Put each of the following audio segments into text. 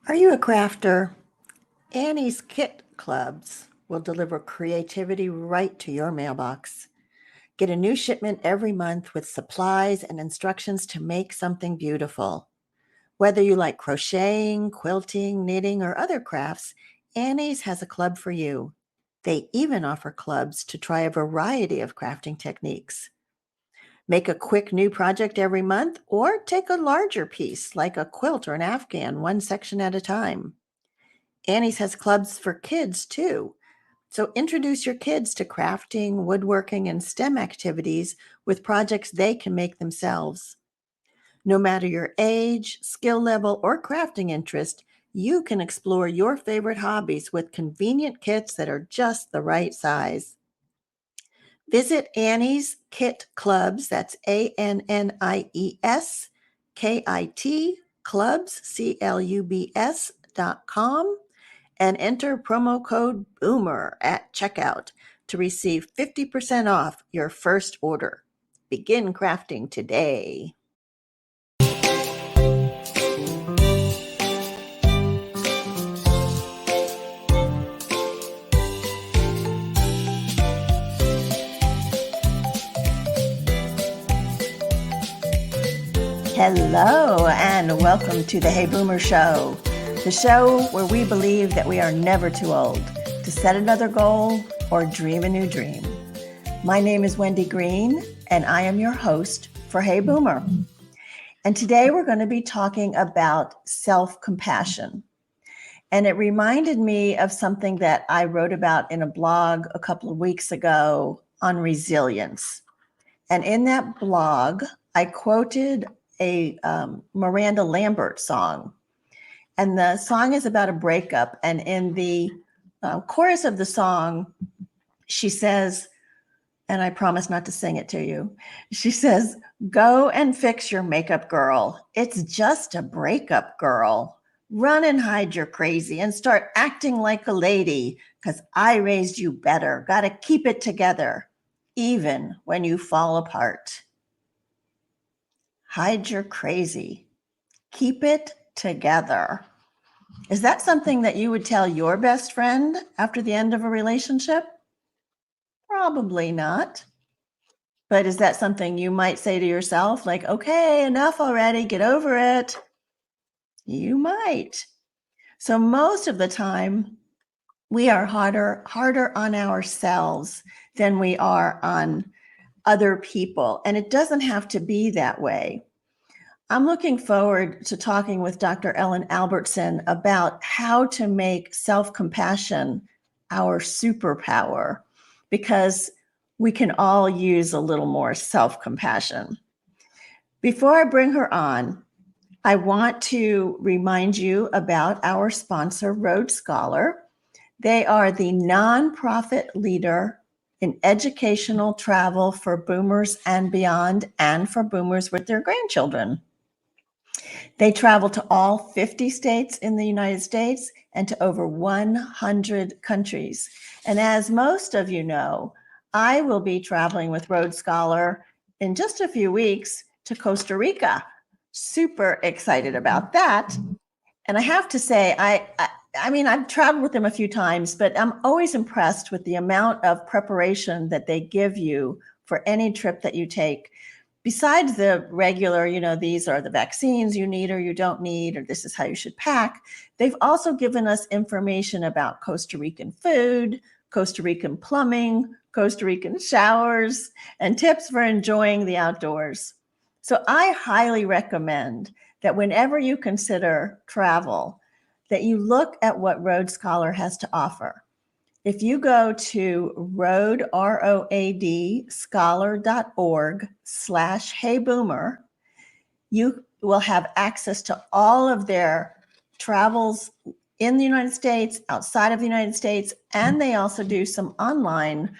Are you a crafter? Annie's Kit Clubs will deliver creativity right to your mailbox. Get a new shipment every month with supplies and instructions to make something beautiful. Whether you like crocheting, quilting, knitting, or other crafts, Annie's has a club for you. They even offer clubs to try a variety of crafting techniques. Make a quick new project every month or take a larger piece like a quilt or an afghan, one section at a time. Annie's has clubs for kids too. So introduce your kids to crafting, woodworking, and STEM activities with projects they can make themselves. No matter your age, skill level, or crafting interest, you can explore your favorite hobbies with convenient kits that are just the right size. Visit Annie's Kit Clubs, that's ANNIES Clubs, CLUBS.com, and enter promo code BOOMER at checkout to receive 50% off your first order. Begin crafting today. Hello, and welcome to the Hey Boomer Show, the show where we believe that we are never too old to set another goal or dream a new dream. My name is Wendy Green, and I am your host for Hey Boomer. And today we're going to be talking about self-compassion. And it reminded me of something that I wrote about in a blog a couple of weeks ago on resilience. And in that blog, I quoted a Miranda Lambert song. And the song is about a breakup. And in the chorus of the song, she says, and I promise not to sing it to you. She says, "Go and fix your makeup, girl. It's just a breakup, girl. Run and hide your crazy and start acting like a lady, because I raised you better. Got to keep it together, even when you fall apart. Hide your crazy. Keep it together." Is that something that you would tell your best friend after the end of a relationship? Probably not. But is that something you might say to yourself, like, okay, enough already, get over it? You might. So most of the time, we are harder on ourselves than we are on other people. And it doesn't have to be that way. I'm looking forward to talking with Dr. Ellen Albertson about how to make self-compassion our superpower, because we can all use a little more self-compassion. Before I bring her on, I want to remind you about our sponsor, Road Scholar. They are the nonprofit leader in educational travel for boomers and beyond, and for boomers with their grandchildren. They travel to all 50 states in the United States and to over 100 countries. And as most of you know, I will be traveling with Road Scholar in just a few weeks to Costa Rica. Super excited about that. And I have to say, I mean, I've traveled with them a few times, but I'm always impressed with the amount of preparation that they give you for any trip that you take. Besides the regular, these are the vaccines you need or you don't need, or this is how you should pack, they've also given us information about Costa Rican food, Costa Rican plumbing, Costa Rican showers, and tips for enjoying the outdoors. So I highly recommend that whenever you consider travel, that you look at what Road Scholar has to offer. If you go to road, scholar.org/heyboomer, you will have access to all of their travels in the United States, outside of the United States, and they also do some online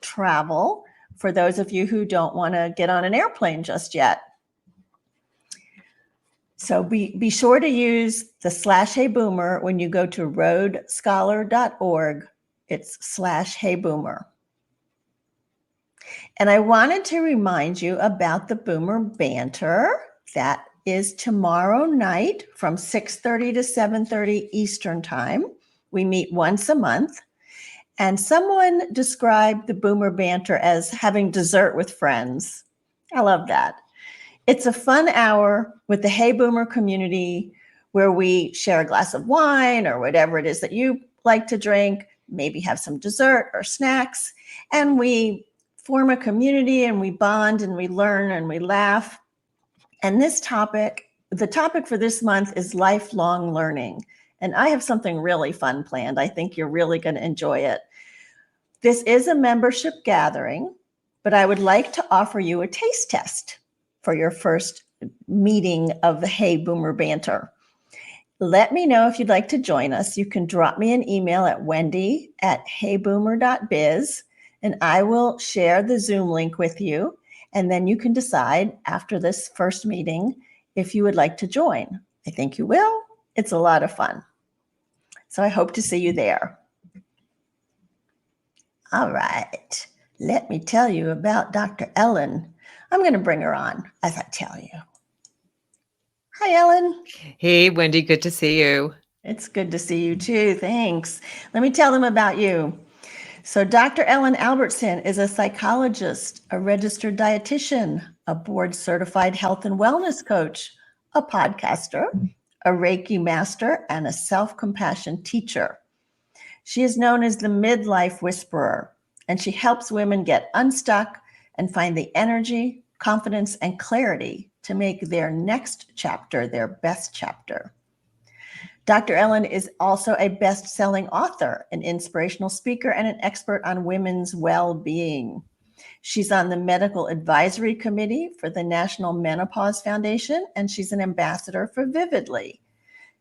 travel for those of you who don't want to get on an airplane just yet. So be sure to use the /heyboomer when you go to roadscholar.org. It's /heyboomer. And I wanted to remind you about the Boomer Banter that is tomorrow night from 6:30 to 7:30 Eastern Time. We meet once a month. And someone described the boomer banter as having dessert with friends. I love that. It's a fun hour with the Hey Boomer community where we share a glass of wine or whatever it is that you like to drink, maybe have some dessert or snacks, and we form a community and we bond and we learn and we laugh. And the topic for this month is lifelong learning. And I have something really fun planned. I think you're really going to enjoy it. This is a membership gathering, but I would like to offer you a taste test for your first meeting of the Hey Boomer Banter. Let me know if you'd like to join us. You can drop me an email at wendy@heyboomer.biz, and I will share the Zoom link with you. And then you can decide after this first meeting if you would like to join. I think you will. It's a lot of fun. So I hope to see you there. All right. Let me tell you about Dr. Ellen. I'm going to bring her on as I tell you. Hi, Ellen. Hey, Wendy, good to see you. It's good to see you too. Thanks. Let me tell them about you. So, Dr. Ellen Albertson is a psychologist, a registered dietitian, a board certified health and wellness coach, a podcaster, a Reiki master, and a self-compassion teacher. She is known as the Midlife Whisperer, and she helps women get unstuck and find the energy, confidence, and clarity to make their next chapter their best chapter. Dr. Ellen is also a best-selling author, an inspirational speaker, and an expert on women's well-being. She's on the medical advisory committee for the National Menopause Foundation, and she's an ambassador for Vividly.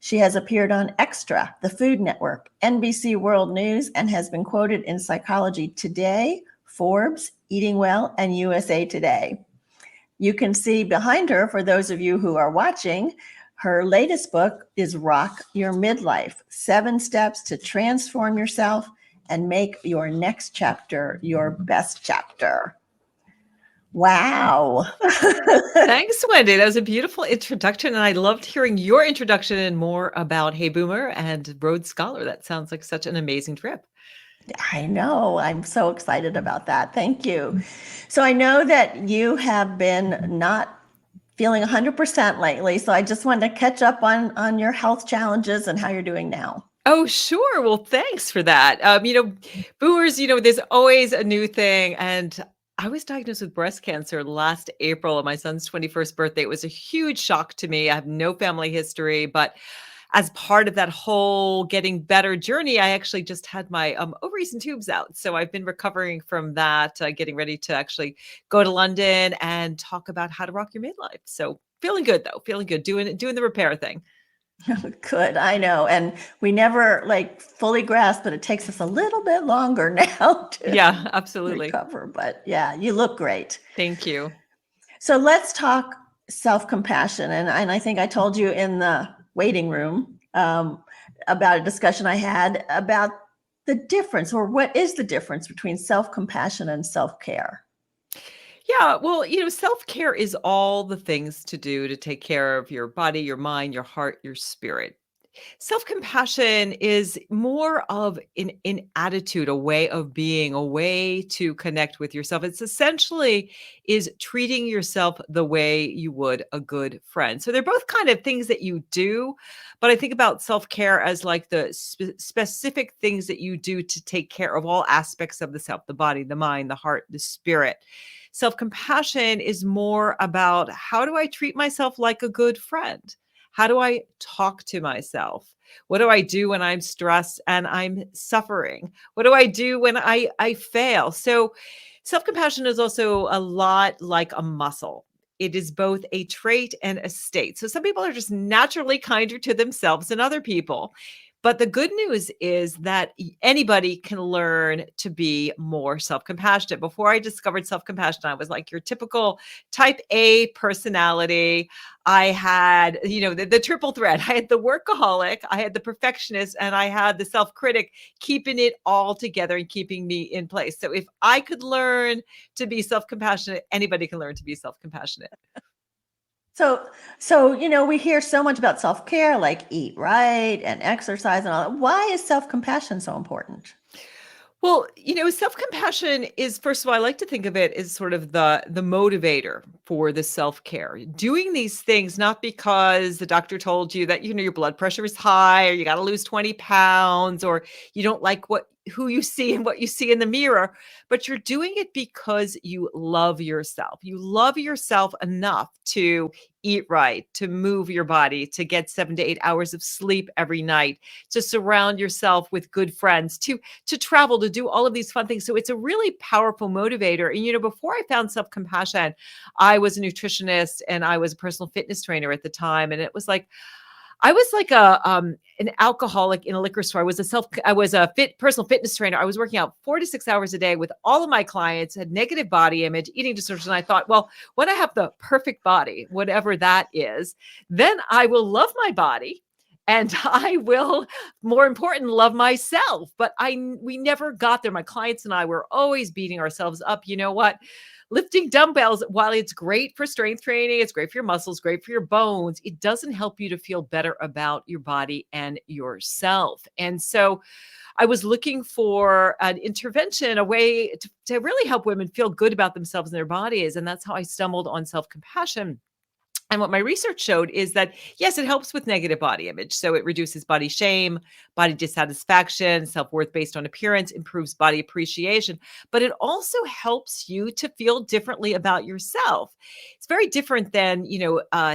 She has appeared on Extra, the Food Network, NBC World News, and has been quoted in Psychology Today, Forbes, Eating Well, and USA Today. You can see behind her, for those of you who are watching, her latest book is Rock Your Midlife, 7 Steps to Transform Yourself and Make Your Next Chapter Your Best Chapter. Wow. Thanks, Wendy. That was a beautiful introduction. And I loved hearing your introduction and more about Hey Boomer and Rhodes Scholar. That sounds like such an amazing trip. I know. I'm so excited about that. Thank you. So I know that you have been not feeling 100% lately. So I just wanted to catch up on your health challenges and how you're doing now. Oh, sure. Well, thanks for that. Boomers, there's always a new thing. And I was diagnosed with breast cancer last April on my son's 21st birthday. It was a huge shock to me. I have no family history, but as part of that whole getting better journey, I actually just had my ovaries and tubes out. So I've been recovering from that, getting ready to actually go to London and talk about how to rock your midlife. So feeling good though, feeling good, doing the repair thing. Good, I know. And we never fully grasp, but it takes us a little bit longer now to Yeah, absolutely. recover. But yeah, you look great. Thank you. So let's talk self-compassion. And I think I told you in the waiting room about a discussion I had about the difference, or what is the difference between self-compassion and self-care? Yeah, well, self-care is all the things to do to take care of your body, your mind, your heart, your spirit. Self-compassion is more of an attitude, a way of being, a way to connect with yourself. It's essentially is treating yourself the way you would a good friend. So they're both kind of things that you do, but I think about self-care as like the specific things that you do to take care of all aspects of the self, the body, the mind, the heart, the spirit. Self-compassion is more about how do I treat myself like a good friend? How do I talk to myself? What do I do when I'm stressed and I'm suffering? What do I do when I fail? So self-compassion is also a lot like a muscle. It is both a trait and a state. So some people are just naturally kinder to themselves than other people. But the good news is that anybody can learn to be more self-compassionate. Before I discovered self-compassion, I was like your typical type A personality. I had, the triple threat. I had the workaholic, I had the perfectionist, and I had the self-critic, keeping it all together and keeping me in place. So if I could learn to be self-compassionate, anybody can learn to be self-compassionate. So, we hear so much about self-care, like eat right and exercise and all that. Why is self-compassion so important? Well, self-compassion is, first of all, I like to think of it as sort of the motivator for the self-care. Doing these things not because the doctor told you that your blood pressure is high or you got to lose 20 pounds or you don't like what who you see and what you see in the mirror, but you're doing it because you love yourself. You love yourself enough to eat right, to move your body, to get 7 to 8 hours of sleep every night, to surround yourself with good friends, to travel, to do all of these fun things. So it's a really powerful motivator. And, before I found self compassion, I was a nutritionist and I was a personal fitness trainer at the time. And it was like, I was like an alcoholic in a liquor store. I was a personal fitness trainer. I was working out 4 to 6 hours a day with all of my clients, had negative body image, eating disorders. And I thought, well, when I have the perfect body, whatever that is, then I will love my body and I will, more important, love myself. But we never got there. My clients and I were always beating ourselves up. You know what? Lifting dumbbells, while it's great for strength training, it's great for your muscles, great for your bones, it doesn't help you to feel better about your body and yourself. And so I was looking for an intervention, a way to really help women feel good about themselves and their bodies. And that's how I stumbled on self compassion. And what my research showed is that, yes, it helps with negative body image. So it reduces body shame, body dissatisfaction, self worth based on appearance, improves body appreciation, but it also helps you to feel differently about yourself. It's very different than,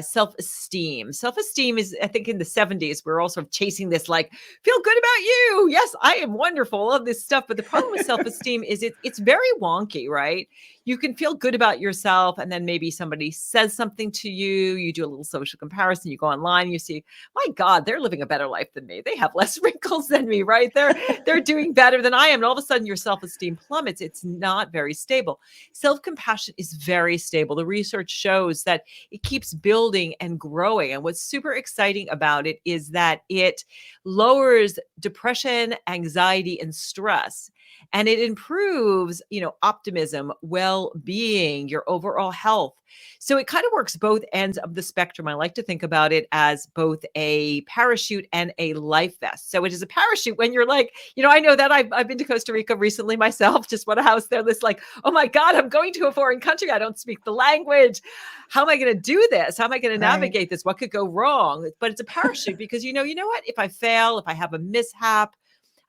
self esteem. Self esteem is, I think, in the 70s, we're all sort of chasing this, like, feel good about you. Yes, I am wonderful, all of this stuff. But the problem with self esteem is it's very wonky, right? You can feel good about yourself and then maybe somebody says something to you, you do a little social comparison, you go online, you see, my God, they're living a better life than me. They have less wrinkles than me, right? They're doing better than I am. And all of a sudden your self-esteem plummets. It's not very stable. Self-compassion is very stable. The research shows that it keeps building and growing. And what's super exciting about it is that it lowers depression, anxiety, and stress. And it improves, optimism, well-being, your overall health. So it kind of works both ends of the spectrum. I like to think about it as both a parachute and a life vest. So it is a parachute when you're like, I know that I've been to Costa Rica recently myself, just bought a house there. This like, oh my God, I'm going to a foreign country. I don't speak the language. How am I going to do this? How am I going to Right. navigate this? What could go wrong? But it's a parachute because, you know what? If I fail, if I have a mishap,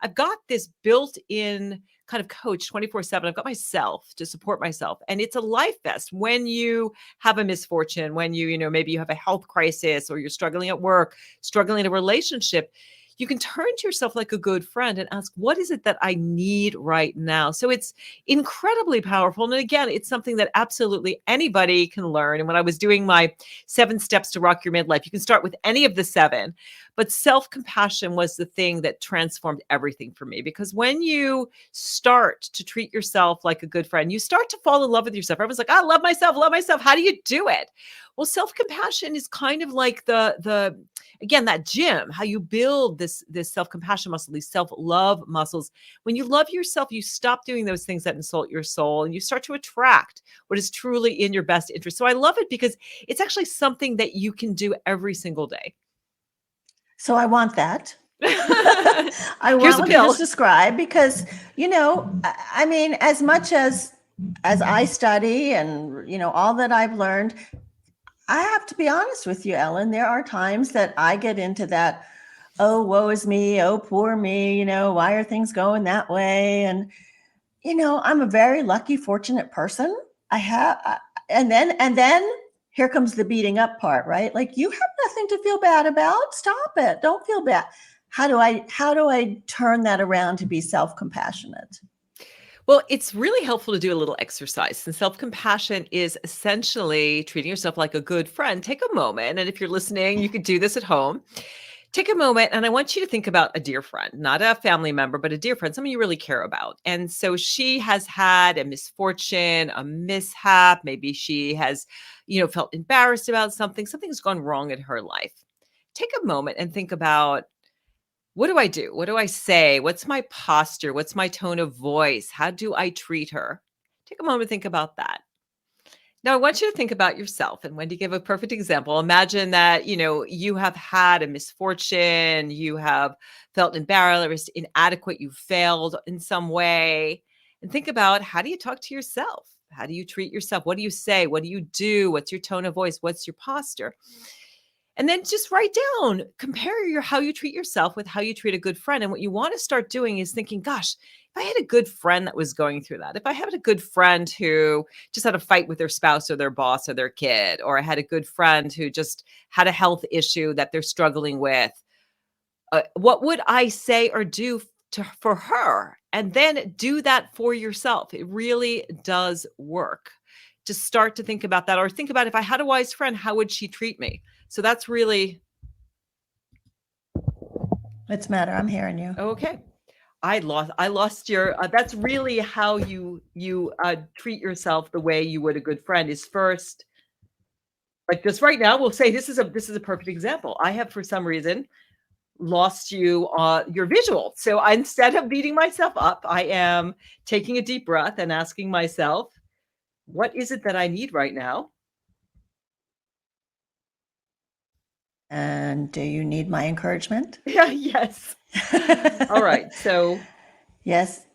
I've got this built-in kind of coach 24/7. I've got myself to support myself. And it's a life vest when you have a misfortune, when maybe you have a health crisis or you're struggling at work, struggling in a relationship. You can turn to yourself like a good friend and ask, what is it that I need right now? So it's incredibly powerful. And again, it's something that absolutely anybody can learn. And when I was doing my 7 steps to rock your midlife, you can start with any of the 7. But self-compassion was the thing that transformed everything for me, because when you start to treat yourself like a good friend, you start to fall in love with yourself. Everyone's like, I love myself, love myself. How do you do it? Well, self-compassion is kind of like the again, that gym, how you build this self-compassion muscle, these self-love muscles. When you love yourself, you stop doing those things that insult your soul and you start to attract what is truly in your best interest. So I love it because it's actually something that you can do every single day. So I want that. I Here's want a what you pill. just described because, I mean, as much as I study and, all that I've learned, I have to be honest with you, Ellen. There are times that I get into that, oh, woe is me, oh, poor me, why are things going that way? And, I'm a very lucky, fortunate person. I have, and then here comes the beating up part, right? Like, you have nothing to feel bad about. Stop it. Don't feel bad. How do I turn that around to be self-compassionate? Well, it's really helpful to do a little exercise. And self-compassion is essentially treating yourself like a good friend. Take a moment. And if you're listening, you could do this at home. Take a moment and I want you to think about a dear friend, not a family member, but a dear friend, someone you really care about. And so she has had a misfortune, a mishap. Maybe she has, felt embarrassed about something. Something's gone wrong in her life. Take a moment and think about, what do I do? What do I say? What's my posture? What's my tone of voice? How do I treat her? Take a moment to think about that. Now, I want you to think about yourself, and Wendy gave a perfect example. Imagine that, you have had a misfortune, you have felt embarrassed, inadequate, you failed in some way. And think about, how do you talk to yourself? How do you treat yourself? What do you say? What do you do? What's your tone of voice? What's your posture? And then just write down, compare how you treat yourself with how you treat a good friend. And what you want to start doing is thinking, gosh, if I had a good friend that was going through that, if I had a good friend who just had a fight with their spouse or their boss or their kid, or I had a good friend who just had a health issue that they're struggling with, what would I say or do for her? And then do that for yourself. It really does work to start to think about that, or think about, if I had a wise friend, how would she treat me? So that's really What's the matter? I'm hearing you. okay. I lost your. That's really how you treat yourself the way you would a good friend, is first, like this right now. We'll say this is a perfect example. I have, for some reason, lost your visual. So instead of beating myself up, I am taking a deep breath and asking myself, what is it that I need right now? And do you need my encouragement? Yeah, yes. All right. So Yes.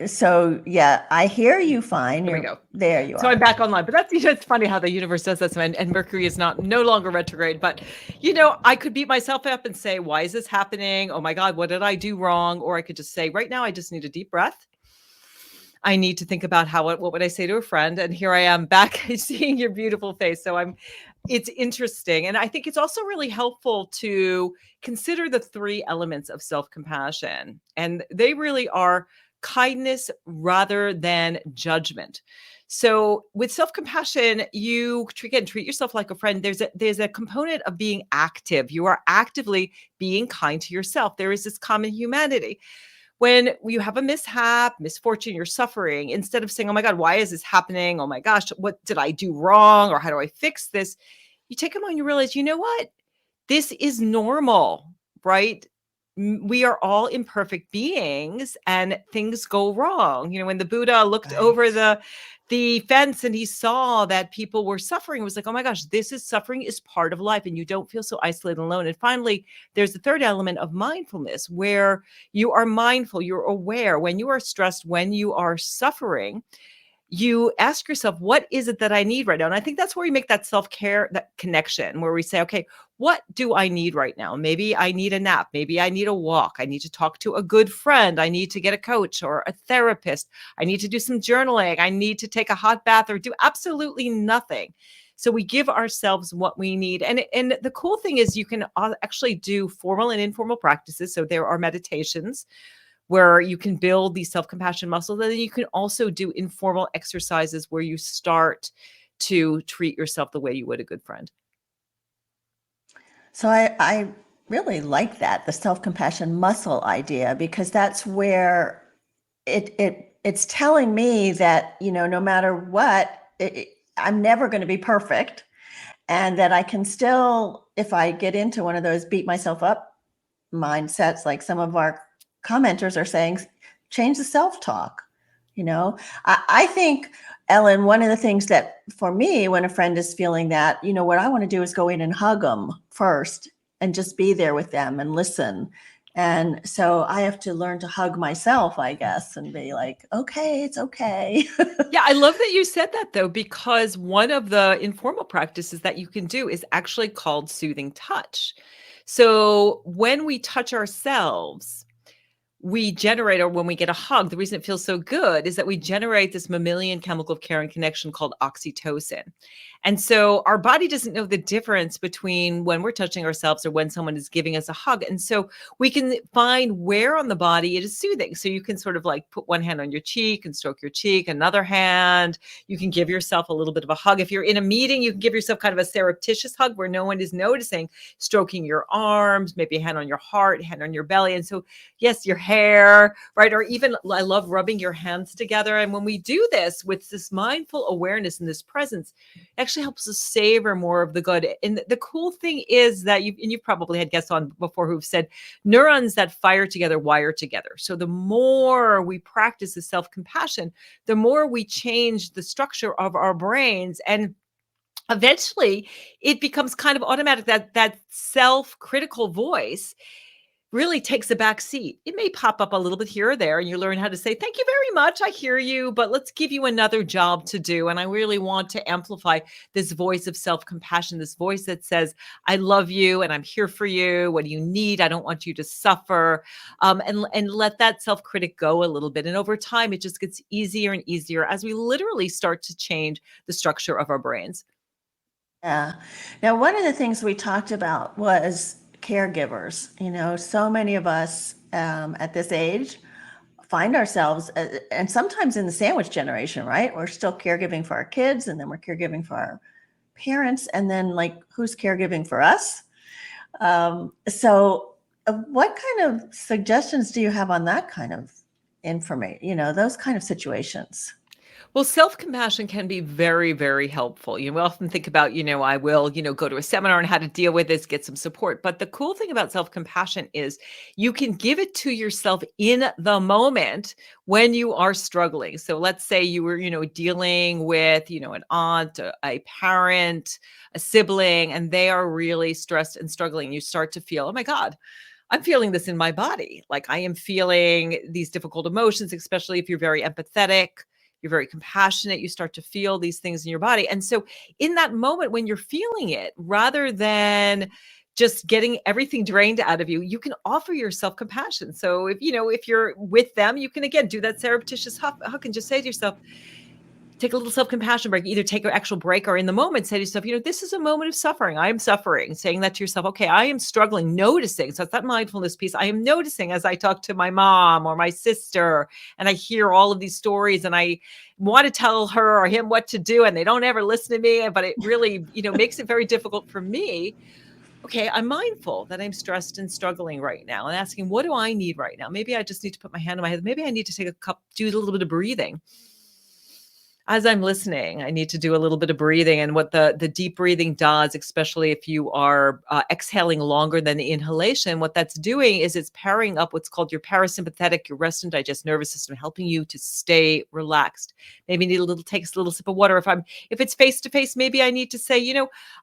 So yeah, I hear you fine. there we go. There you So are. I'm back online, but that's, it's funny how the universe does that. And Mercury is no longer retrograde, but I could beat myself up and say, why is this happening? Oh my God, what did I do wrong? Or I could just say, right now, I just need a deep breath. I need to think about what would I say to a friend? And here I am back seeing your beautiful face. So it's interesting. And I think it's also really helpful to consider the three elements of self-compassion. And they really are kindness rather than judgment. So with self-compassion, you again treat yourself like a friend. There's a component of being active. You are actively being kind to yourself. There is this common humanity. When you have a mishap, misfortune, you're suffering, instead of saying, oh my God, why is this happening? Oh my gosh, what did I do wrong? Or how do I fix this? You take a moment and you realize, you know what? This is normal, right? We are all imperfect beings and things go wrong. When the Buddha looked over the fence and he saw that people were suffering, it was like, oh my gosh, suffering is part of life, and you don't feel so isolated and alone. And finally, there's the third element of mindfulness, where you are mindful, you're aware when you are stressed, when you are suffering. You ask yourself, what is it that I need right now? And I think that's where we make that self-care, that connection, where we say, okay, what do I need right now? Maybe I need a nap. Maybe I need a walk. I need to talk to a good friend. I need to get a coach or a therapist. I need to do some journaling. I need to take a hot bath, or do absolutely nothing. So we give ourselves what we need. And the cool thing is, you can actually do formal and informal practices. So there are meditations where you can build these self-compassion muscles. And then you can also do informal exercises where you start to treat yourself the way you would a good friend. So I really like that, the self-compassion muscle idea, because that's where it's telling me that, no matter what, I'm never going to be perfect. And that I can still, if I get into one of those beat myself up mindsets, like some of our commenters are saying, change the self-talk. I think, Ellen, one of the things that for me, when a friend is feeling that, what I want to do is go in and hug them first and just be there with them and listen. And so I have to learn to hug myself, I guess, and be like, okay, it's okay. Yeah, I love that you said that, though, because one of the informal practices that you can do is actually called soothing touch. So when we touch ourselves, we generate, or when we get a hug, the reason it feels so good is that we generate this mammalian chemical of care and connection called oxytocin. And so our body doesn't know the difference between when we're touching ourselves or when someone is giving us a hug. And so we can find where on the body it is soothing. So you can sort of like put one hand on your cheek and stroke your cheek, another hand. You can give yourself a little bit of a hug. If you're in a meeting, you can give yourself kind of a surreptitious hug where no one is noticing, stroking your arms, maybe a hand on your heart, hand on your belly. And so, yes, your hair, right? Or even, I love rubbing your hands together. And when we do this with this mindful awareness and this presence, actually actually helps us savor more of the good. And the cool thing is that you've probably had guests on before who've said neurons that fire together wire together. So the more we practice the self-compassion, the more we change the structure of our brains, and eventually it becomes kind of automatic that that self-critical voice really takes a back seat. It may pop up a little bit here or there, and you learn how to say, thank you very much. I hear you, but let's give you another job to do. And I really want to amplify this voice of self-compassion, this voice that says, I love you and I'm here for you. What do you need? I don't want you to suffer. And let that self-critic go a little bit. And over time, it just gets easier and easier as we literally start to change the structure of our brains. Yeah. Now, one of the things we talked about was caregivers. So many of us at this age find ourselves, and sometimes in the sandwich generation, right? We're still caregiving for our kids, and then we're caregiving for our parents, and then like, who's caregiving for us? What kind of suggestions do you have on that kind of information? Those kind of situations. Well, self-compassion can be very, very helpful. We often think about, I will, go to a seminar on how to deal with this, get some support. But the cool thing about self-compassion is you can give it to yourself in the moment when you are struggling. So let's say you were, dealing with, an aunt, a parent, a sibling, and they are really stressed and struggling. You start to feel, oh my God, I'm feeling this in my body. Like I am feeling these difficult emotions, especially if you're very empathetic, you're very compassionate, you start to feel these things in your body. And so in that moment when you're feeling it, rather than just getting everything drained out of you, you can offer yourself compassion. So if you're with them, you can again do that surreptitious hug and just say to yourself, take a little self-compassion break, either take an actual break or in the moment say to yourself, this is a moment of suffering. I am suffering. Saying that to yourself, okay, I am struggling, noticing. So it's that mindfulness piece. I am noticing as I talk to my mom or my sister and I hear all of these stories and I want to tell her or him what to do and they don't ever listen to me, but it really, makes it very difficult for me. Okay, I'm mindful that I'm stressed and struggling right now and asking, what do I need right now? Maybe I just need to put my hand on my head. Maybe I need to take do a little bit of breathing. As I'm listening, I need to do a little bit of breathing. And what the deep breathing does, especially if you are exhaling longer than the inhalation, what that's doing is it's pairing up what's called your parasympathetic, your rest and digest nervous system, helping you to stay relaxed. Maybe you need take a little sip of water. If it's face to face, maybe I need to say,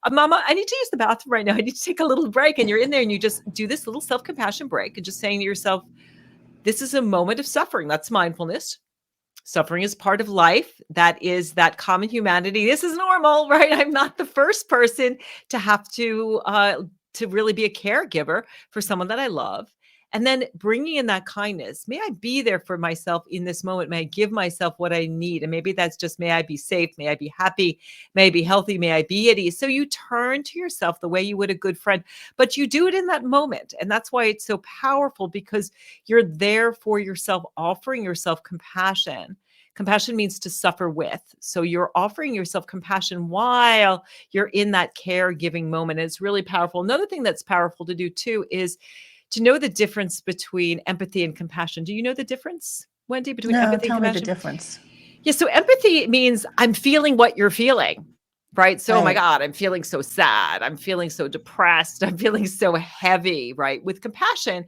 Mama, I need to use the bathroom right now. I need to take a little break. And you're in there and you just do this little self-compassion break and just saying to yourself, this is a moment of suffering. That's mindfulness. Suffering is part of life. That is that common humanity. This is normal, right? I'm not the first person to have to really be a caregiver for someone that I love. And then bringing in that kindness. May I be there for myself in this moment? May I give myself what I need? And maybe that's just, may I be safe? May I be happy? May I be healthy? May I be at ease? So you turn to yourself the way you would a good friend, but you do it in that moment. And that's why it's so powerful, because you're there for yourself, offering yourself compassion. Compassion means to suffer with. So you're offering yourself compassion while you're in that caregiving moment. And it's really powerful. Another thing that's powerful to do too is to know the difference between empathy and compassion. Do you know the difference, Wendy, between No, empathy and tell me the compassion? difference. Yeah, so empathy means I'm feeling what you're feeling, right? So, oh my Right. God, I'm feeling so sad. I'm feeling so depressed. I'm feeling so heavy, right? With compassion,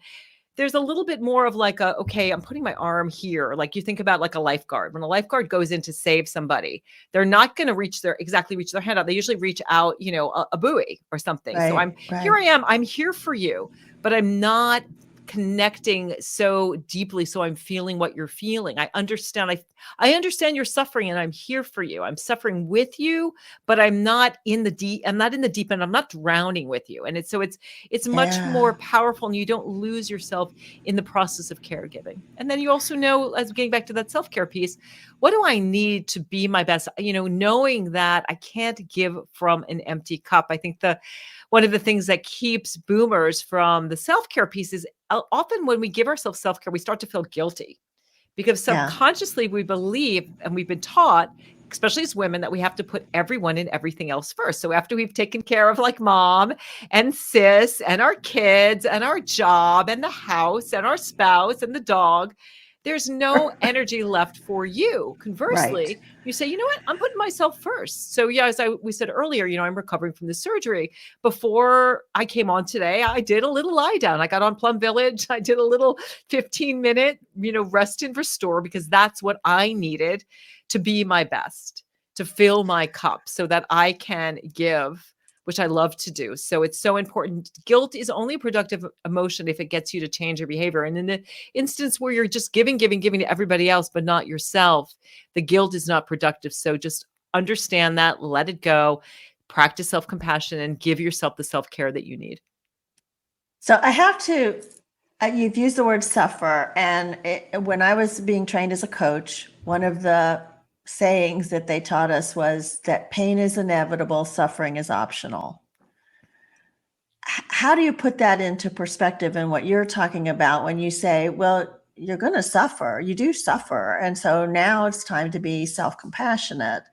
there's a little bit more of like okay, I'm putting my arm here. Like you think about like a lifeguard. When a lifeguard goes in to save somebody, they're not going to reach their hand out. They usually reach out, a buoy or something. So Right. here Right. I am, I'm here for you, but I'm not connecting so deeply. So I'm feeling what you're feeling. I understand. I understand you're suffering and I'm here for you. I'm suffering with you, but I'm not in the deep end. I'm not drowning with you. And it's much Yeah. more powerful, and you don't lose yourself in the process of caregiving. And then you also know, as getting back to that self-care piece, what do I need to be my best? Knowing that I can't give from an empty cup. I think one of the things that keeps boomers from the self-care piece is often when we give ourselves self-care, we start to feel guilty because Yeah. subconsciously we believe, and we've been taught, especially as women, that we have to put everyone and everything else first. So after we've taken care of like mom and sis and our kids and our job and the house and our spouse and the dog, there's no energy left for you. Right. Conversely, you say, you know what, I'm putting myself first. So yeah, we said earlier, I'm recovering from the surgery. Before I came on today, I did a little lie down. I got on Plum Village. I did a little 15-minute, rest and restore, because that's what I needed to be my best, to fill my cup so that I can give, which I love to do. So it's so important. Guilt is only a productive emotion if it gets you to change your behavior. And in the instance where you're just giving to everybody else, but not yourself, the guilt is not productive. So just understand that, let it go, practice self-compassion, and give yourself the self-care that you need. So I have to, you've used the word suffer. And when I was being trained as a coach, one of the sayings that they taught us was that pain is inevitable, suffering is optional. How do you put that into perspective in what you're talking about when you say, well, you're going to suffer, you do suffer. And so now it's time to be self-compassionate.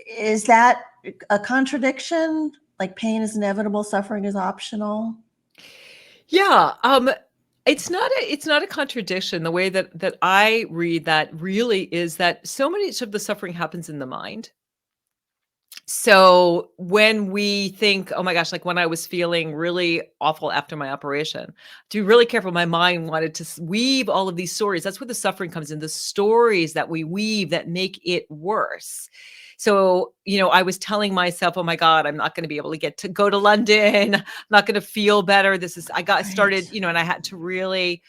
Is that a contradiction? Like pain is inevitable, suffering is optional? Yeah. It's not a contradiction. The way that I read that really is that so much of the suffering happens in the mind. So when we think, oh my gosh, like when I was feeling really awful after my operation, to be really careful, my mind wanted to weave all of these stories. That's where the suffering comes in, the stories that we weave that make it worse. So, I was telling myself, oh my God, I'm not going to be able to go to London. I'm not going to feel better. I got started, Right. and I had to really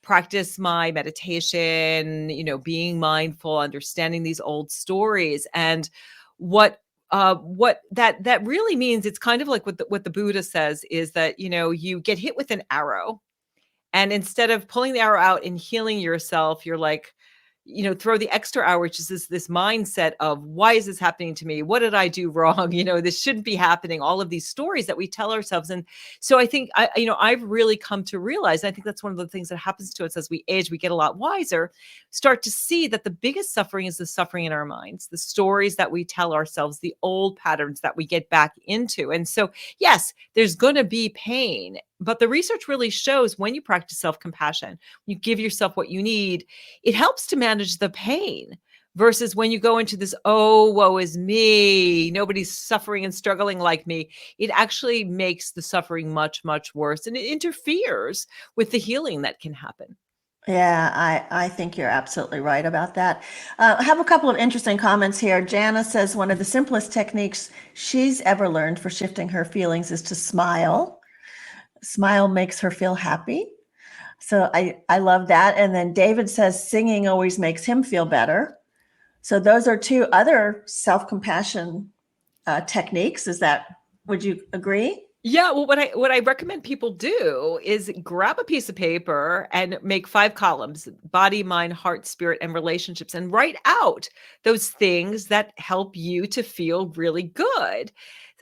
practice my meditation, being mindful, understanding these old stories. And what that really means, it's kind of like what the Buddha says, is that, you get hit with an arrow, and instead of pulling the arrow out and healing yourself, you're like, throw the extra hour, which is this mindset of, why is this happening to me? What did I do wrong? This shouldn't be happening. All of these stories that we tell ourselves. And so I think, I've really come to realize, and I think that's one of the things that happens to us as we age, we get a lot wiser, start to see that the biggest suffering is the suffering in our minds, the stories that we tell ourselves, the old patterns that we get back into. And so, yes, there's going to be pain, but the research really shows when you practice self-compassion, you give yourself what you need, it helps to manage the pain, versus when you go into this, oh, woe is me, nobody's suffering and struggling like me. It actually makes the suffering much, much worse, and it interferes with the healing that can happen. Yeah, I think you're absolutely right about that. I have a couple of interesting comments here. Jana says one of the simplest techniques she's ever learned for shifting her feelings is to smile. Smile makes her feel happy. So I love that. And then David says singing always makes him feel better. So those are two other self-compassion techniques. Would you agree? Yeah, well, what I recommend people do is grab a piece of paper and make 5 columns: body, mind, heart, spirit, and relationships, and write out those things that help you to feel really good.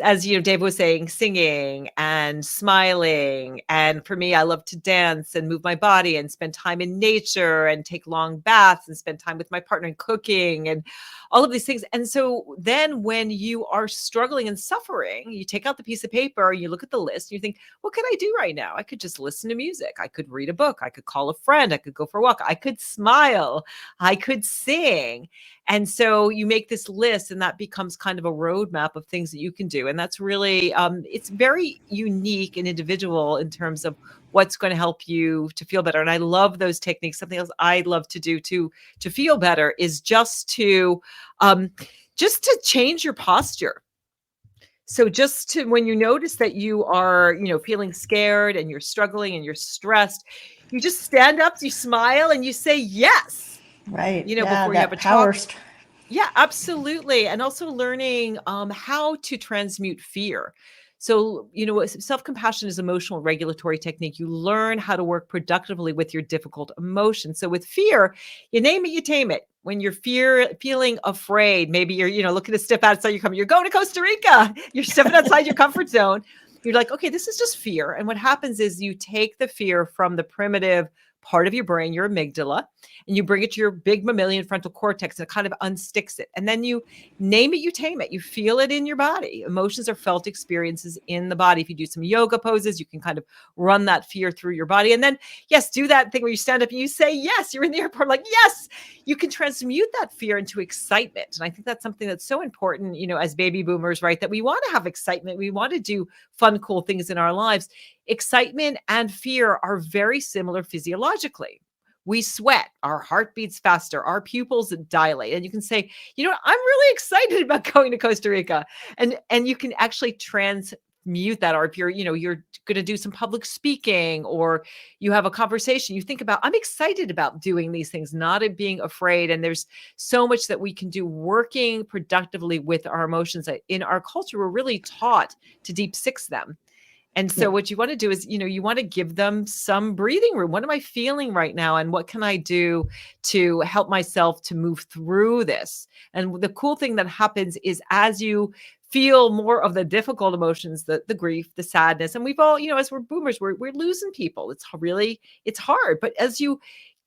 As Dave was saying, singing and smiling. And for me, I love to dance and move my body and spend time in nature and take long baths and spend time with my partner and cooking and all of these things. And so then when you are struggling and suffering, you take out the piece of paper, you look at the list, and you think, what could I do right now? I could just listen to music. I could read a book. I could call a friend. I could go for a walk. I could smile. I could sing. And so you make this list, and that becomes kind of a roadmap of things that you can do. And that's really, it's very unique and individual in terms of what's going to help you to feel better. And I love those techniques. Something else I love to do to feel better is just to change your posture. So when you notice that you are, feeling scared and you're struggling and you're stressed, you just stand up, you smile, and you say yes. Right. Before you have a talk. Yeah, absolutely. And also learning how to transmute fear. So, self-compassion is emotional regulatory technique. You learn how to work productively with your difficult emotions. So with fear, you name it, you tame it. When you're feeling afraid, maybe you're, looking to step outside your comfort. You're going to Costa Rica. You're stepping outside your comfort zone. You're like, okay, this is just fear. And what happens is you take the fear from the primitive part of your brain, your amygdala, and you bring it to your big mammalian frontal cortex, and it kind of unsticks it. And then you name it, you tame it, you feel it in your body. Emotions are felt experiences in the body. If you do some yoga poses, you can kind of run that fear through your body. And then, yes, do that thing where you stand up and you say, yes, you're in the airport, like, yes, you can transmute that fear into excitement. And I think that's something that's so important, as baby boomers, right? That we want to have excitement. We want to do fun, cool things in our lives. Excitement and fear are very similar physiologically. We sweat, our heart beats faster, our pupils dilate. And you can say, I'm really excited about going to Costa Rica. And you can actually transmute that. Or if you're going to do some public speaking, or you have a conversation, you think about, I'm excited about doing these things, not being afraid. And there's so much that we can do working productively with our emotions. In our culture, we're really taught to deep six them. And so Yeah. what you want to do is, you want to give them some breathing room. What am I feeling right now? And what can I do to help myself to move through this? And the cool thing that happens is, as you feel more of the difficult emotions, the grief, the sadness, and we've all, as we're boomers, we're losing people. It's hard. But as you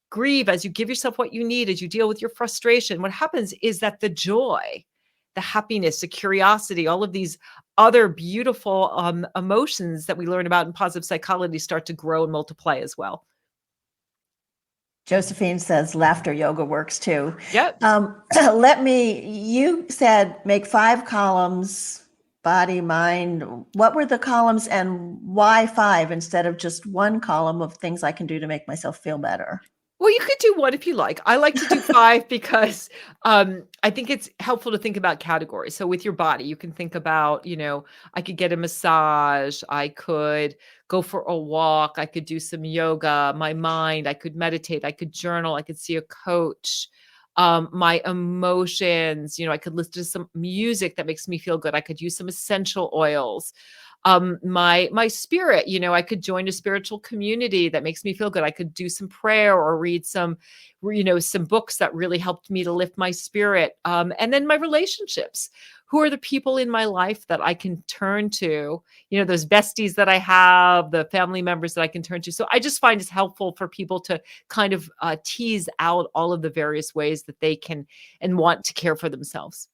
grieve, as you give yourself what you need, as you deal with your frustration, what happens is that the joy, the happiness, the curiosity, all of these other beautiful emotions that we learn about in positive psychology start to grow and multiply as well. Josephine says laughter yoga works too. Yep. You said make 5 columns, body, mind. What were the columns, and why 5 instead of just 1 column of things I can do to make myself feel better? Well, you could do 1 if you like. I like to do 5 because I think it's helpful to think about categories. So with your body, you can think about, I could get a massage, I could go for a walk, I could do some yoga. My mind, I could meditate, I could journal, I could see a coach. My emotions, I could listen to some music that makes me feel good. I could use some essential oils. My spirit, I could join a spiritual community that makes me feel good. I could do some prayer or read some books that really helped me to lift my spirit. And then my relationships. Who are the people in my life that I can turn to? Those besties that I have, the family members that I can turn to. So I just find it's helpful for people to kind of tease out all of the various ways that they can and want to care for themselves.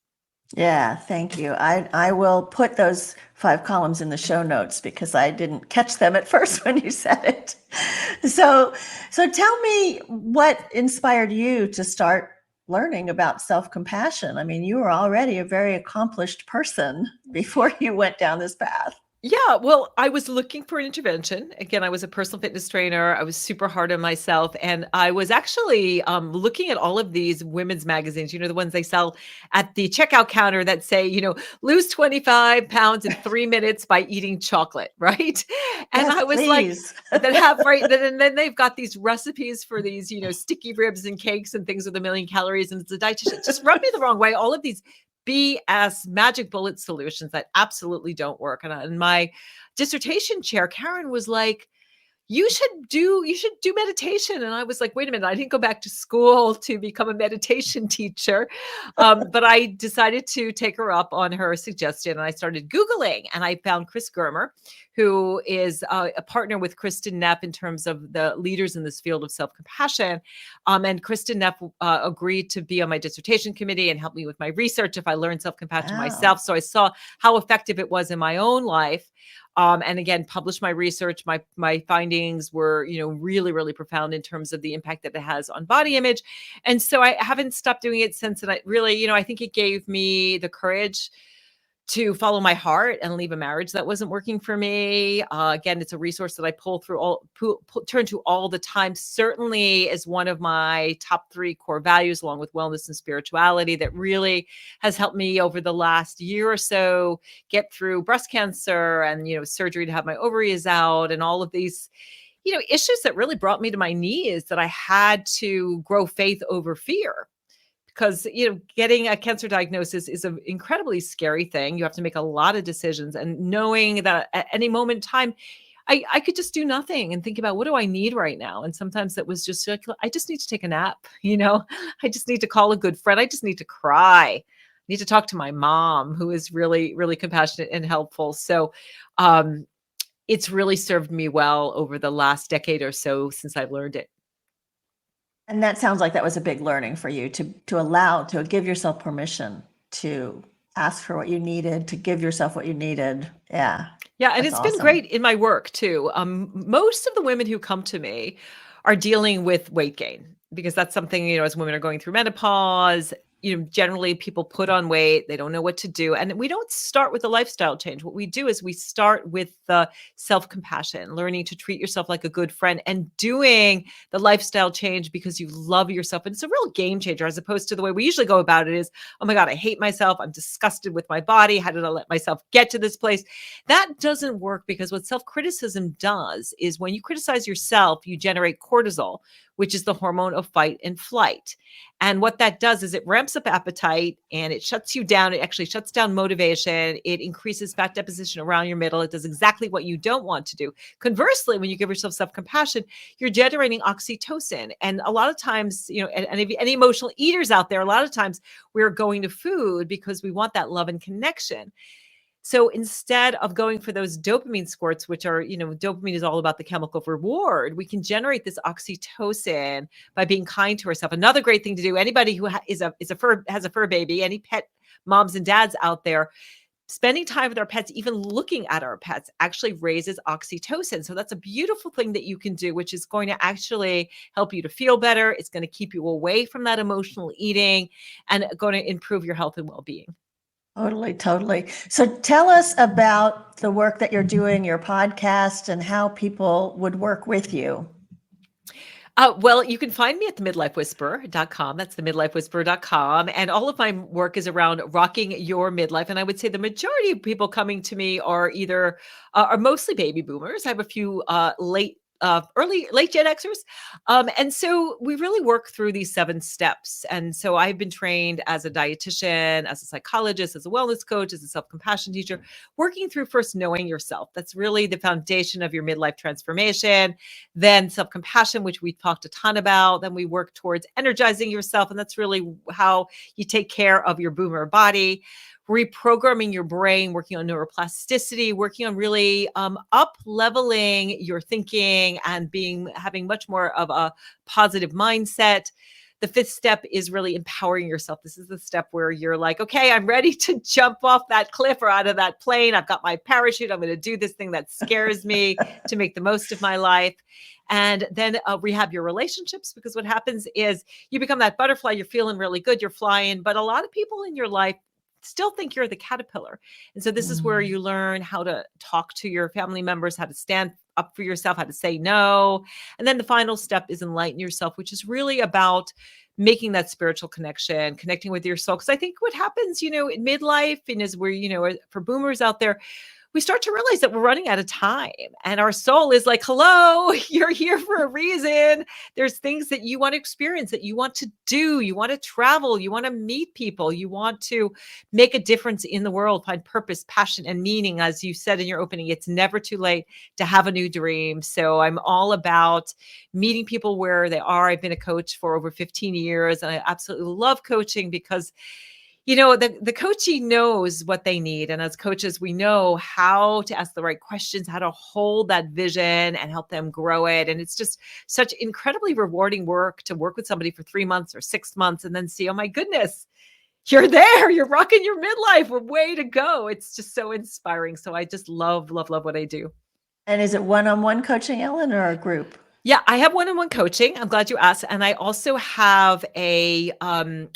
Yeah, thank you. I will put those 5 columns in the show notes because I didn't catch them at first when you said it. So tell me what inspired you to start learning about self-compassion. I mean, you were already a very accomplished person before you went down this path. Yeah, well, I was looking for an intervention. Again, I was a personal fitness trainer. I was super hard on myself. And I was actually looking at all of these women's magazines, the ones they sell at the checkout counter that say, lose 25 pounds in 3 minutes by eating chocolate, right? And Yes, I was please. like, that have, right? And then they've got these recipes for these, sticky ribs and cakes and things with 1,000,000 calories. And it's a dietitian. Just rubbed me the wrong way. All of these BS magic bullet solutions that absolutely don't work. And my dissertation chair, Karen, was like, you should do meditation. And I was like, wait a minute, I didn't go back to school to become a meditation teacher. But I decided to take her up on her suggestion. And I started Googling, and I found Chris Germer, who is a partner with Kristen Neff in terms of the leaders in this field of self-compassion. And Kristen Neff agreed to be on my dissertation committee and help me with my research if I learned self-compassion myself. So I saw how effective it was in my own life. And again, published my research. My findings were, really, really profound in terms of the impact that it has on body image. And so I haven't stopped doing it since. And I really, I think it gave me the courage to follow my heart and leave a marriage that wasn't working for me. Again, it's a resource that I turn to all the time. Certainly is one of my top 3 core values, along with wellness and spirituality, that really has helped me over the last year or so get through breast cancer and, surgery to have my ovaries out and all of these, issues that really brought me to my knees, that I had to grow faith over fear. Because, getting a cancer diagnosis is an incredibly scary thing. You have to make a lot of decisions, and knowing that at any moment in time, I could just do nothing and think about, what do I need right now? And sometimes it was just like, I just need to take a nap. I just need to call a good friend. I just need to cry. I need to talk to my mom, who is really, really compassionate and helpful. So, it's really served me well over the last decade or so since I've learned it. And that sounds like that was a big learning for you to give yourself permission to ask for what you needed, to give yourself what you needed. Yeah, Yeah, and that's it's been awesome. great in my work too. Most of the women who come to me are dealing with weight gain because that's something, as women are going through menopause, generally people put on weight, they don't know what to do. And we don't start with a lifestyle change. What we do is we start with the self-compassion, learning to treat yourself like a good friend and doing the lifestyle change because you love yourself. And it's a real game changer as opposed to the way we usually go about it is, oh my God, I hate myself. I'm disgusted with my body. How did I let myself get to this place? That doesn't work because what self-criticism does is when you criticize yourself, you generate cortisol, which is the hormone of fight and flight. And what that does is it ramps up appetite and it shuts you down. It actually shuts down motivation. It increases fat deposition around your middle. It does exactly what you don't want to do. Conversely, when you give yourself self-compassion, you're generating oxytocin. And a lot of times, and any emotional eaters out there, a lot of times we're going to food because we want that love and connection. So instead of going for those dopamine squirts, which are, dopamine is all about the chemical reward, we can generate this oxytocin by being kind to ourselves. Another great thing to do, anybody who has a fur baby, any pet moms and dads out there, spending time with our pets, even looking at our pets actually raises oxytocin. So that's a beautiful thing that you can do, which is going to actually help you to feel better. It's going to keep you away from that emotional eating and going to improve your health and well-being. Totally, totally. So tell us about the work that you're doing, your podcast, and how people would work with you. Well, you can find me at the midlifewhisperer.com. That's the midlifewhisperer.com. And all of my work is around rocking your midlife. And I would say the majority of people coming to me are are mostly baby boomers. I have a few late Gen Xers. And so we really work through these 7 steps. And so I've been trained as a dietitian, as a psychologist, as a wellness coach, as a self-compassion teacher, working through first knowing yourself. That's really the foundation of your midlife transformation. Then self-compassion, which we talked a ton about. Then we work towards energizing yourself. And that's really how you take care of your boomer body. Reprogramming your brain, working on neuroplasticity, working on really up leveling your thinking and having much more of a positive mindset. The 5th step is really empowering yourself. This is the step where you're like, okay, I'm ready to jump off that cliff or out of that plane. I've got my parachute. I'm going to do this thing that scares me to make the most of my life. And then rehab your relationships, because what happens is you become that butterfly. You're feeling really good. You're flying. But a lot of people in your life still think you're the caterpillar. And so this is where you learn how to talk to your family members, how to stand up for yourself, how to say no. And then the final step is enlighten yourself, which is really about making that spiritual connection, connecting with your soul. Because I think what happens, in midlife and is where, for boomers out there, we start to realize that we're running out of time and our soul is like, hello, you're here for a reason. There's things that you want to experience, that you want to do. You want to travel. You want to meet people. You want to make a difference in the world, find purpose, passion, and meaning. As you said in your opening, it's never too late to have a new dream. So I'm all about meeting people where they are. I've been a coach for over 15 years and I absolutely love coaching because the coachee knows what they need. And as coaches, we know how to ask the right questions, how to hold that vision and help them grow it. And it's just such incredibly rewarding work to work with somebody for 3 months or 6 months and then see, oh my goodness, you're there, you're rocking your midlife. Way to go. It's just so inspiring. So I just love, love, love what I do. And is it one-on-one coaching, Ellen, or a group? Yeah, I have one-on-one coaching. I'm glad you asked. And I also have a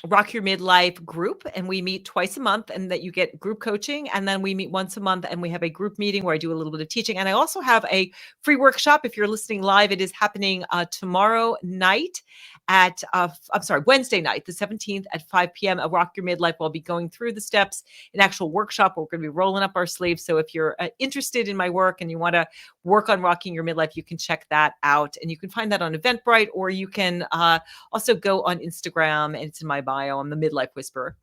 Rock Your Midlife group, and we meet twice a month, and that you get group coaching. And then we meet once a month, and we have a group meeting where I do a little bit of teaching. And I also have a free workshop. If you're listening live, it is happening tomorrow night at, Wednesday night, the 17th at 5 p.m. at Rock Your Midlife. We'll be going through the steps, an actual workshop. We're going to be rolling up our sleeves. So if you're interested in my work and you want to work on rocking your midlife, you can check that out. And you can find that on Eventbrite, or you can also go on Instagram, and it's in my bio. I'm the Midlife Whisperer.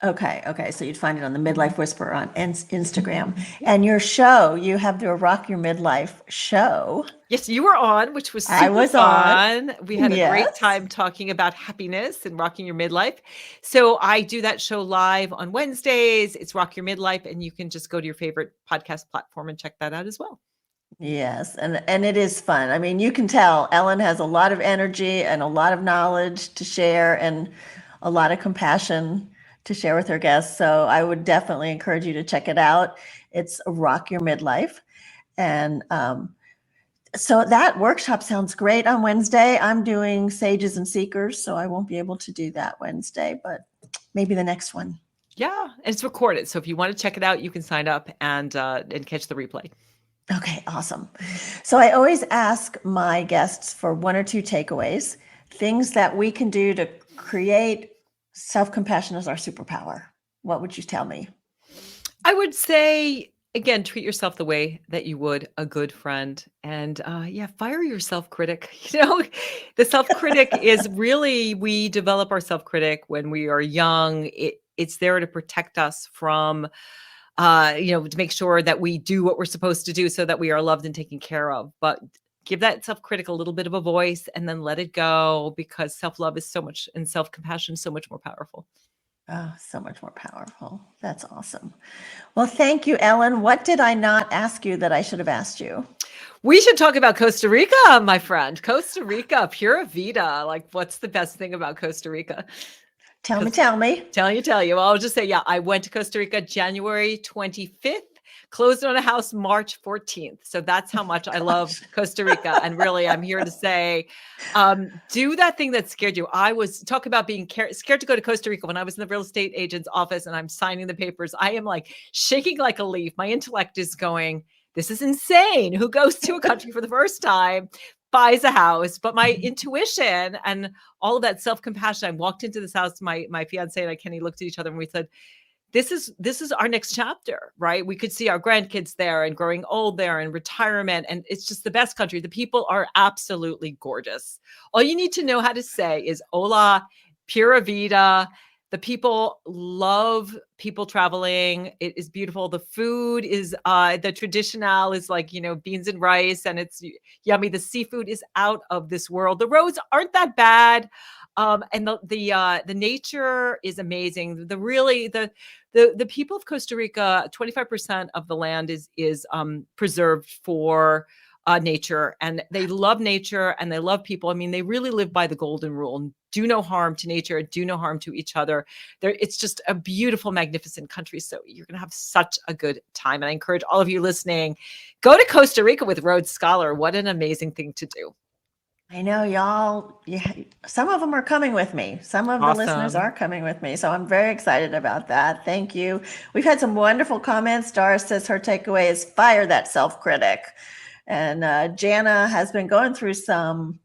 Okay. So you'd find it on the Midlife Whisperer on Instagram. And your show, you have the Rock Your Midlife show. Yes, you were on, which was super I was fun. on. We had a great Yes. time talking about happiness and rocking your midlife. So I do that show live on Wednesdays. It's Rock Your Midlife, and you can just go to your favorite podcast platform and check that out as well. Yes, and it is fun. I mean, you can tell Ellen has a lot of energy and a lot of knowledge to share and a lot of compassion to share with her guests. So I would definitely encourage you to check it out. It's Rock Your Midlife. And so that workshop sounds great on Wednesday. I'm doing Sages and Seekers, so I won't be able to do that Wednesday, but maybe the next one. Yeah, and it's recorded. So if you want to check it out, you can sign up and catch the replay. Okay, awesome. So I always ask my guests for one or two takeaways, things that we can do to create self-compassion as our superpower. What would you tell me? I would say, again, treat yourself the way that you would a good friend. And yeah, fire your self-critic. The self-critic is really, we develop our self-critic when we are young. It's there to protect us from, to make sure that we do what we're supposed to do so that we are loved and taken care of. But give that self-critic a little bit of a voice and then let it go, because self-love is so much, and self-compassion so much more powerful. Oh, so much more powerful. That's awesome. Well, thank you, Ellen. What did I not ask you that I should have asked you? We should talk about Costa Rica, my friend. Costa Rica, Pura Vida. Like, what's the best thing about Costa Rica? Tell me. Tell you. Well, I'll just say, yeah, I went to Costa Rica January 25th, closed on a house March 14th. So that's how much I love Costa Rica. And really, I'm here to say, do that thing that scared you. I was talk about being scared to go to Costa Rica when I was in the real estate agent's office and I'm signing the papers. I am like shaking like a leaf. My intellect is going, this is insane. Who goes to a country for the first time, buys a house? But my intuition and all of that self-compassion. I walked into this house, my fiance and I, Kenny, looked at each other and we said, this is our next chapter, right? We could see our grandkids there and growing old there and retirement. And it's just the best country. The people are absolutely gorgeous. All you need to know how to say is hola, pura vida. The people love people traveling. It is beautiful. The food is the traditional is like, beans and rice, and it's yummy. The seafood is out of this world. The roads aren't that bad. And the nature is amazing. The people of Costa Rica, 25% of the land is preserved for nature, and they love nature and they love people. I mean, they really live by the golden rule: do no harm to nature, do no harm to each other. It's just a beautiful, magnificent country. So you're going to have such a good time. And I encourage all of you listening, go to Costa Rica with Rhodes Scholar. What an amazing thing to do. I know y'all, some of them are coming with me. Some of the listeners are coming with me. So I'm very excited about that. Thank you. We've had some wonderful comments. Doris says her takeaway is fire that self-critic. And Jana has been going through some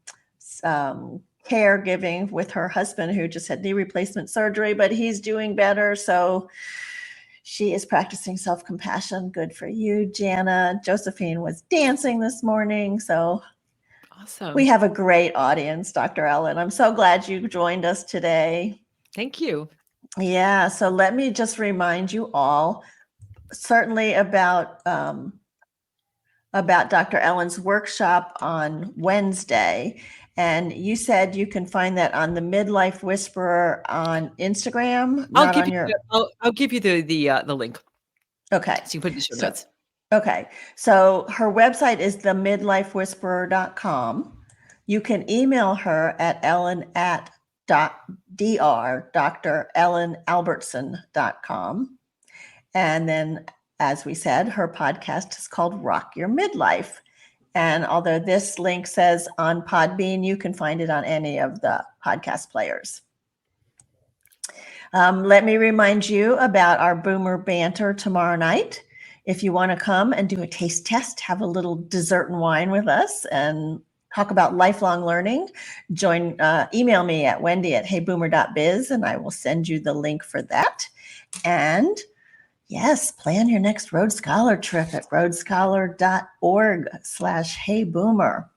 caregiving with her husband who just had knee replacement surgery, but he's doing better. So she is practicing self-compassion. Good for you, Jana. Josephine was dancing this morning. So awesome. We have a great audience, Dr. Ellen. I'm so glad you joined us today. Thank you. Yeah. So let me just remind you all, certainly about Dr. Ellen's workshop on Wednesday. And you said you can find that on the Midlife Whisperer on Instagram. I'll give you the link. Okay. So you put it in the show notes. Okay. So her website is themidlifewhisperer.com. You can email her at ellen@drellenalbertson.com. And then, as we said, her podcast is called Rock Your Midlife. And although this link says on Podbean, you can find it on any of the podcast players. Let me remind you about our Boomer Banter tomorrow night. If you want to come and do a taste test, have a little dessert and wine with us and talk about lifelong learning, email me at wendy@heyboomer.biz and I will send you the link for that. And yes, plan your next Rhodes Scholar trip at rhodescholar.org/heyboomer.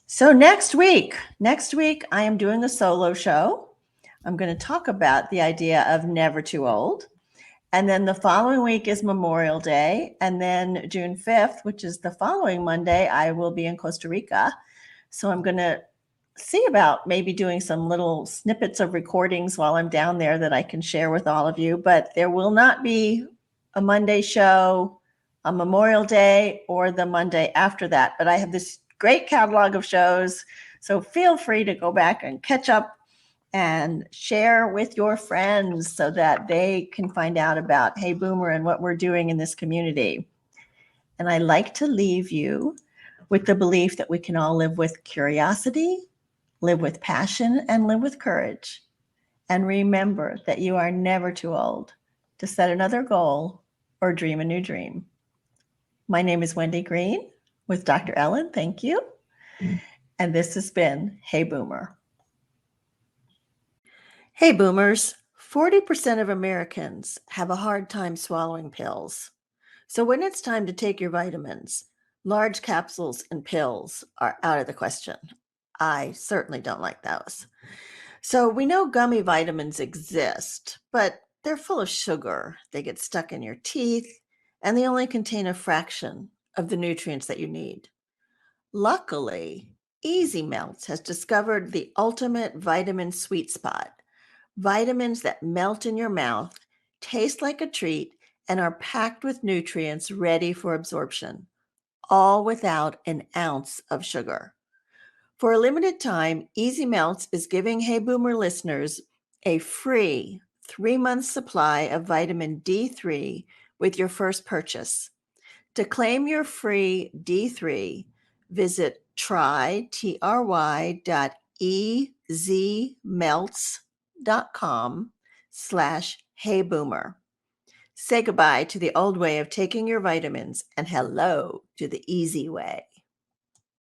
So next week, I am doing a solo show. I'm going to talk about the idea of never too old. And then the following week is Memorial Day. And then June 5th, which is the following Monday, I will be in Costa Rica. So I'm going to see about maybe doing some little snippets of recordings while I'm down there that I can share with all of you. But there will not be a Monday show on Memorial Day or the Monday after that. But I have this great catalog of shows, so feel free to go back and catch up and share with your friends so that they can find out about Hey Boomer and what we're doing in this community. And I like to leave you with the belief that we can all live with curiosity, live with passion, and live with courage. And remember that you are never too old to set another goal or dream a new dream. My name is Wendy Green with Dr. Ellen. Thank you. And this has been Hey Boomer. Hey Boomers, 40% of Americans have a hard time swallowing pills. So when it's time to take your vitamins, large capsules and pills are out of the question. I certainly don't like those. So we know gummy vitamins exist, but they're full of sugar. They get stuck in your teeth, and they only contain a fraction of the nutrients that you need. Luckily, Easy Melts has discovered the ultimate vitamin sweet spot. Vitamins that melt in your mouth, taste like a treat, and are packed with nutrients ready for absorption, all without an ounce of sugar. For a limited time, Easy Melts is giving Hey Boomer listeners a free 3-month supply of vitamin D3 with your first purchase. To claim your free D3, visit try.easymelts.com/heyboomer. Say goodbye to the old way of taking your vitamins and hello to the easy way.